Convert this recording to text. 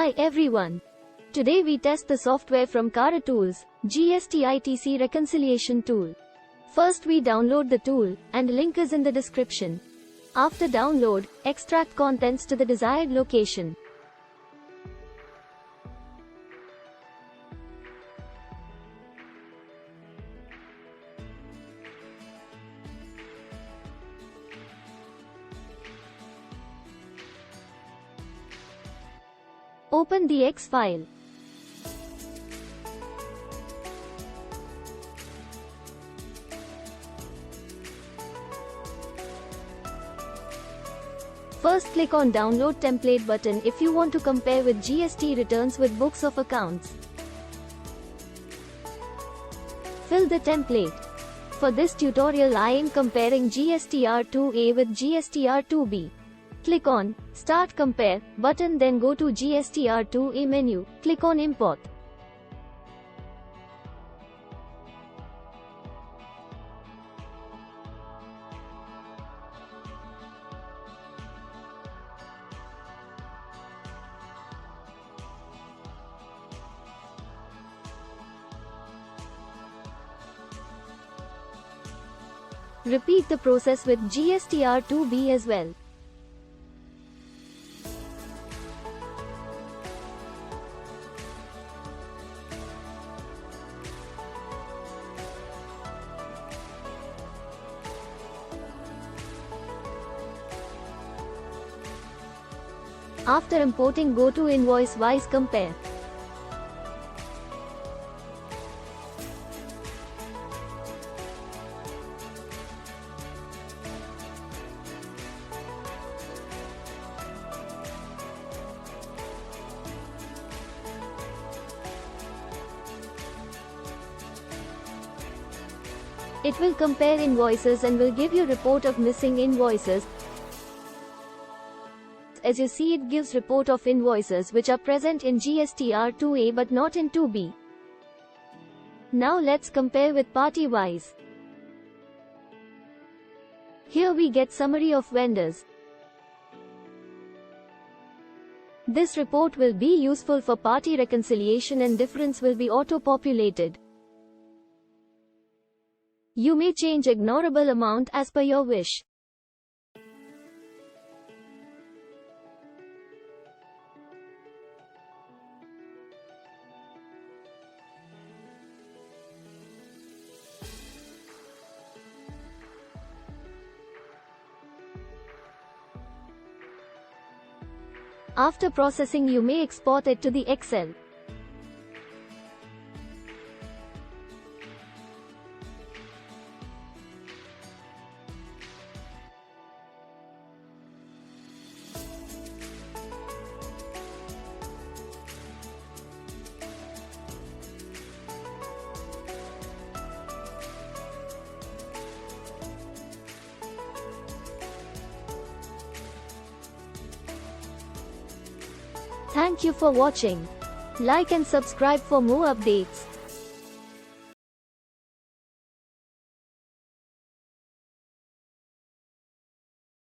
Hi everyone. Today we test the software from Kara Tools, GST Itc Reconciliation Tool. First we download the tool, and link is in the description. After download, extract contents to the desired location. Open the X file. First click on Download Template button if you want to compare with GST returns with books of accounts. Fill the template. For this tutorial I am comparing GST-R2A with GST-R2B. Click on Start Compare button, then go to GST-R2A menu, click on Import. Repeat the process with GST-R2B as well. After importing, go to Invoice-wise Compare. It will compare invoices and will give you report of missing invoices. As you see, it gives report of invoices which are present in GST-R2A but not in 2B. Now let's compare with party-wise. Here we get summary of vendors. This report will be useful for party reconciliation and difference will be auto-populated. You may change ignorable amount as per your wish. After processing, you may export it to the Excel. Thank you for watching. Like and subscribe for more updates.